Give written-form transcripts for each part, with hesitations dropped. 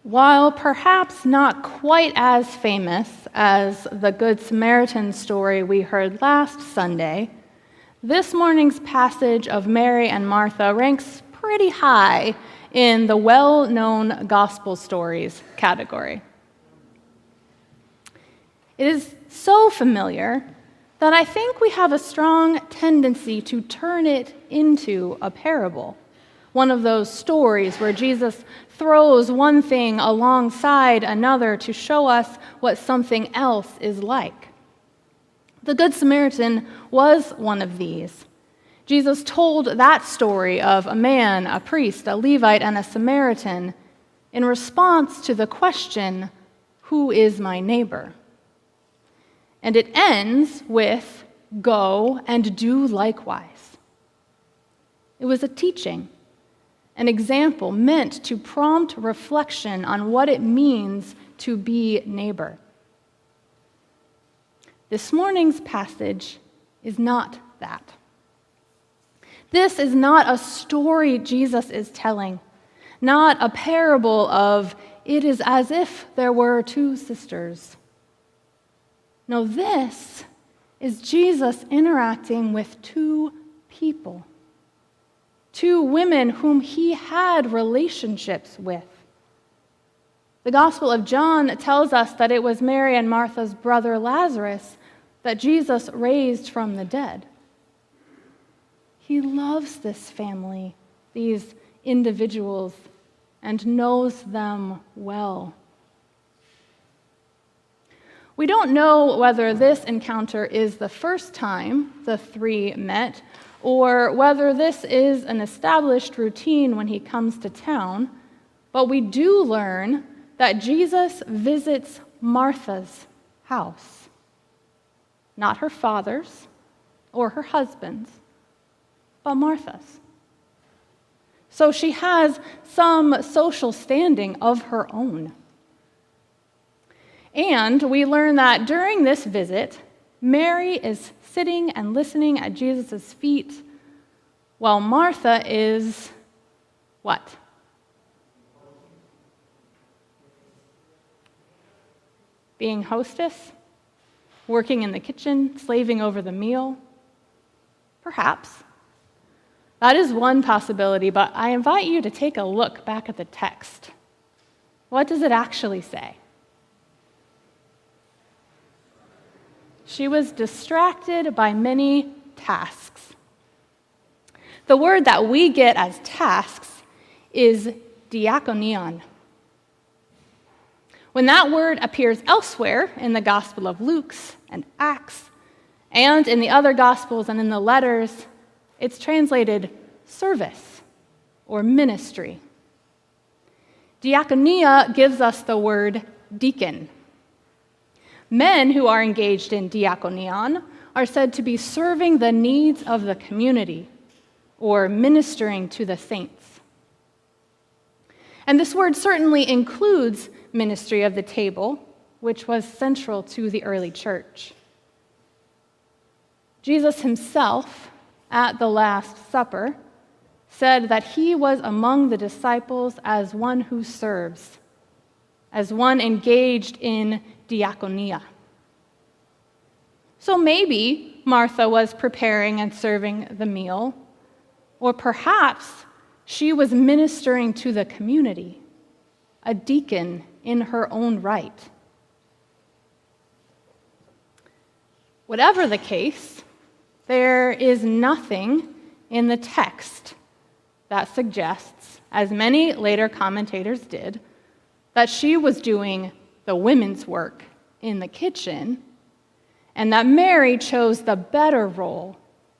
While perhaps not quite as famous as the Good Samaritan story we heard last Sunday, this morning's passage of Mary and Martha ranks pretty high in the well-known gospel stories category. It is so familiar that I think we have a strong tendency to turn it into a parable, one of those stories where Jesus throws one thing alongside another to show us what something else is like. The Good Samaritan was one of these. Jesus told that story of a man, a priest, a Levite, and a Samaritan in response to the question, "Who is my neighbor?" And it ends with, "Go and do likewise." It was a teaching, an example meant to prompt reflection on what it means to be neighbor. This morning's passage is not that. This is not a story Jesus is telling, not a parable of "it is as if there were two sisters." No, this is Jesus interacting with two people. Two women whom he had relationships with. The Gospel of John tells us that it was Mary and Martha's brother Lazarus that Jesus raised from the dead. He loves this family, these individuals, and knows them well. We don't know whether this encounter is the first time the three met, or whether this is an established routine when he comes to town, but we do learn that Jesus visits Martha's house, not her father's or her husband's, but Martha's. So she has some social standing of her own. And we learn that during this visit, Mary is sitting and listening at Jesus' feet, while Martha is what? Being hostess? Working in the kitchen, slaving over the meal? Perhaps. That is one possibility, but I invite you to take a look back at the text. What does it actually say? She was distracted by many tasks. The word that we get as tasks is diakonion. When that word appears elsewhere in the Gospel of Luke and Acts, and in the other Gospels and in the letters, it's translated service or ministry. Diakonia gives us the word deacon. Men who are engaged in diakonion are said to be serving the needs of the community or ministering to the saints. And this word certainly includes ministry of the table, which was central to the early church. Jesus himself, at the Last Supper, said that he was among the disciples as one who serves, as one engaged in diakonia. So maybe Martha was preparing and serving the meal, or perhaps she was ministering to the community, a deacon in her own right. Whatever the case, there is nothing in the text that suggests, as many later commentators did, that she was doing the women's work in the kitchen, and that Mary chose the better role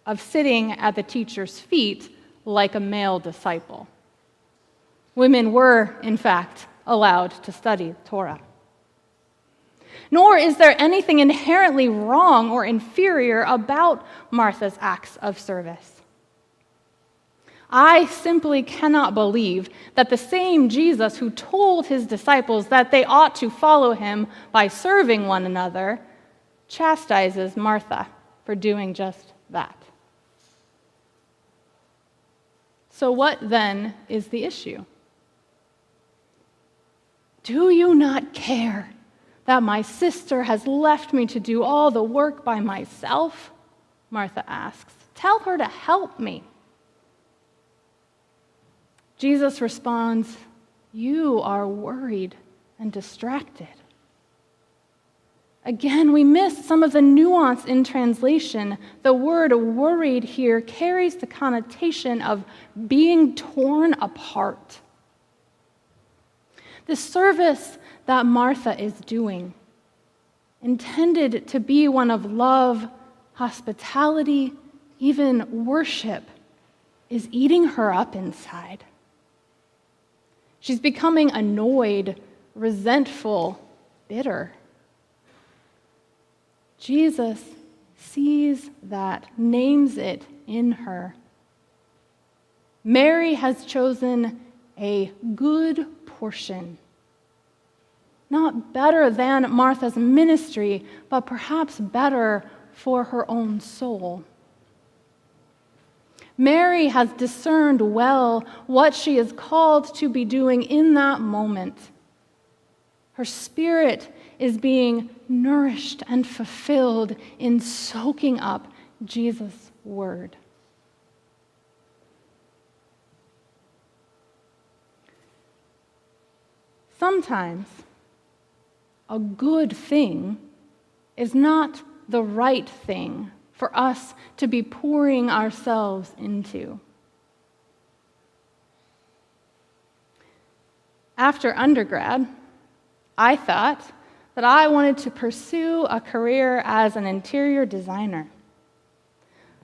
of sitting at the teacher's feet like a male disciple. Women were, in fact, allowed to study Torah. Nor is there anything inherently wrong or inferior about Martha's acts of service. I simply cannot believe that the same Jesus who told his disciples that they ought to follow him by serving one another chastises Martha for doing just that. So what then is the issue? "Do you not care that my sister has left me to do all the work by myself?" Martha asks. "Tell her to help me." Jesus responds, "You are worried and distracted." Again, we miss some of the nuance in translation. The word worried here carries the connotation of being torn apart. The service that Martha is doing, intended to be one of love, hospitality, even worship, is eating her up inside. She's becoming annoyed, resentful, bitter. Jesus sees that, names it in her. Mary has chosen a good portion. Not better than Martha's ministry, but perhaps better for her own soul. Mary has discerned well what she is called to be doing in that moment. Her spirit is being nourished and fulfilled in soaking up Jesus' word. Sometimes a good thing is not the right thing for us to be pouring ourselves into. After undergrad, I thought that I wanted to pursue a career as an interior designer.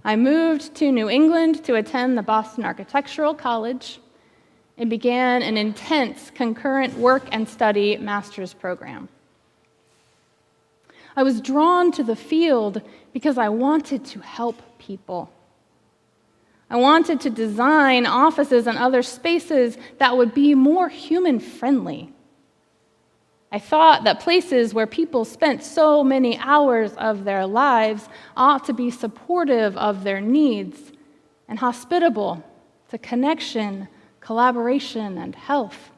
I moved to New England to attend the Boston Architectural College and began an intense concurrent work and study master's program. I was drawn to the field because I wanted to help people. I wanted to design offices and other spaces that would be more human-friendly. I thought that places where people spent so many hours of their lives ought to be supportive of their needs and hospitable to connection, collaboration, and health.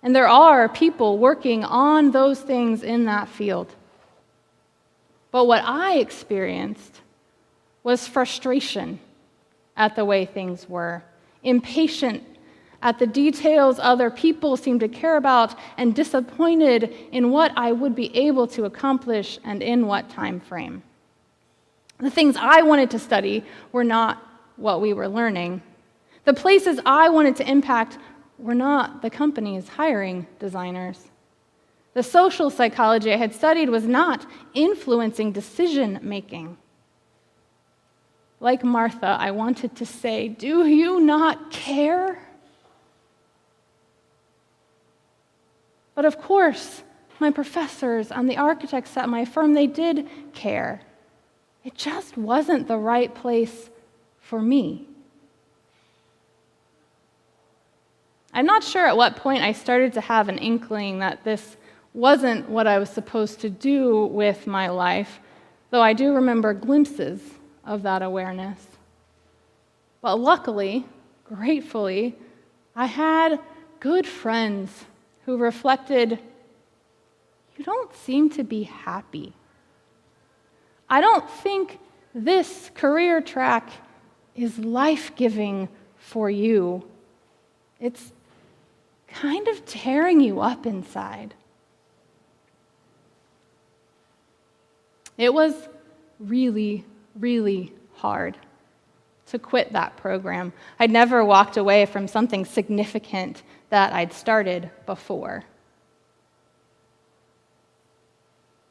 And there are people working on those things in that field. But what I experienced was frustration at the way things were, impatient at the details other people seemed to care about, and disappointed in what I would be able to accomplish and in what time frame. The things I wanted to study were not what we were learning. The places I wanted to impact were not the companies hiring designers. The social psychology I had studied was not influencing decision-making. Like Martha, I wanted to say, "Do you not care?" But of course, my professors and the architects at my firm, they did care. It just wasn't the right place for me. I'm not sure at what point I started to have an inkling that this wasn't what I was supposed to do with my life, though I do remember glimpses of that awareness. But luckily, gratefully, I had good friends who reflected, "You don't seem to be happy. I don't think this career track is life-giving for you. It's kind of tearing you up inside." It was really, really hard to quit that program. I'd never walked away from something significant that I'd started before.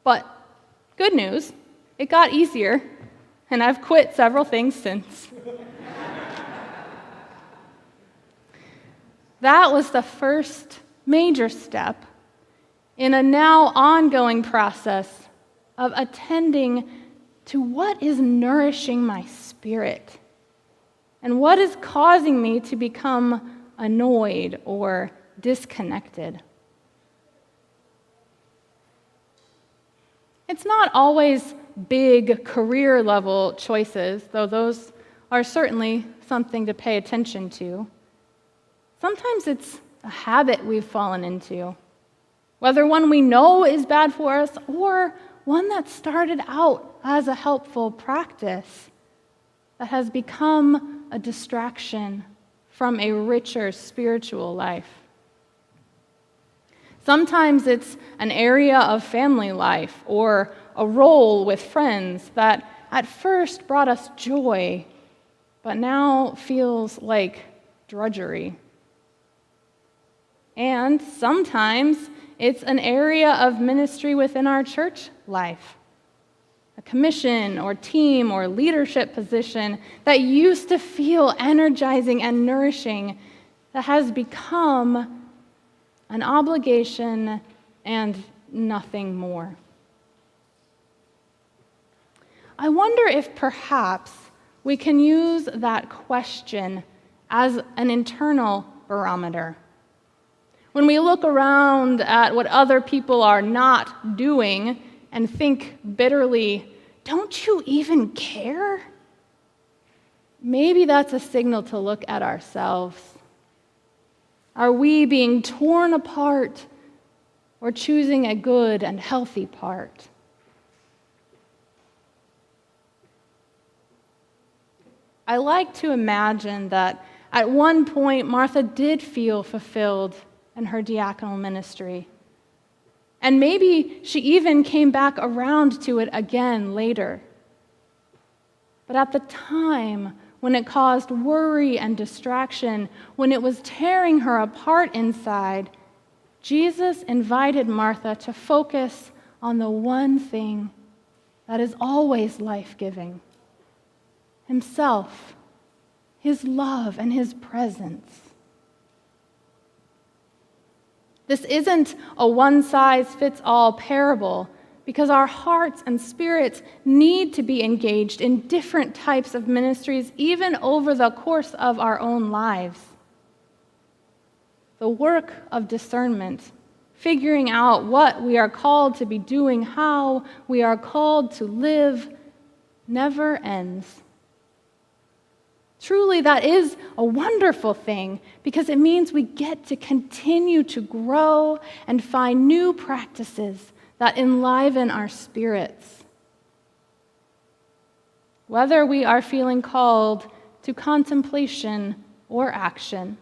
But good news, it got easier, and I've quit several things since. That was the first major step in a now ongoing process of attending to what is nourishing my spirit and what is causing me to become annoyed or disconnected. It's not always big career-level choices, though those are certainly something to pay attention to. Sometimes it's a habit we've fallen into, whether one we know is bad for us or one that started out as a helpful practice that has become a distraction from a richer spiritual life. Sometimes it's an area of family life or a role with friends that at first brought us joy, but now feels like drudgery. And sometimes it's an area of ministry within our church life, a commission or team or leadership position that used to feel energizing and nourishing that has become an obligation and nothing more. I wonder if perhaps we can use that question as an internal barometer. When we look around at what other people are not doing and think bitterly, "Don't you even care?" Maybe that's a signal to look at ourselves. Are we being torn apart or choosing a good and healthy part? I like to imagine that at one point Martha did feel fulfilled in her diaconal ministry. And maybe she even came back around to it again later. But at the time, when it caused worry and distraction, when it was tearing her apart inside, Jesus invited Martha to focus on the one thing that is always life-giving: Himself, His love, and His presence. This isn't a one-size-fits-all parable, because our hearts and spirits need to be engaged in different types of ministries, even over the course of our own lives. The work of discernment, figuring out what we are called to be doing, how we are called to live, never ends. Truly, that is a wonderful thing, because it means we get to continue to grow and find new practices that enliven our spirits. Whether we are feeling called to contemplation or action,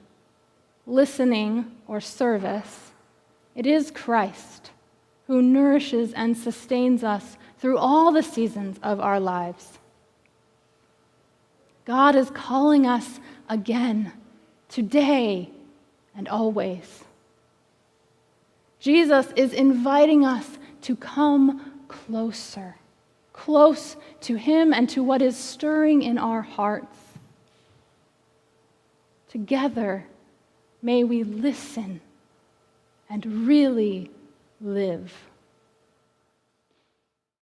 listening or service, it is Christ who nourishes and sustains us through all the seasons of our lives. God is calling us again, today and always. Jesus is inviting us to come closer, close to Him and to what is stirring in our hearts. Together, may we listen and really live.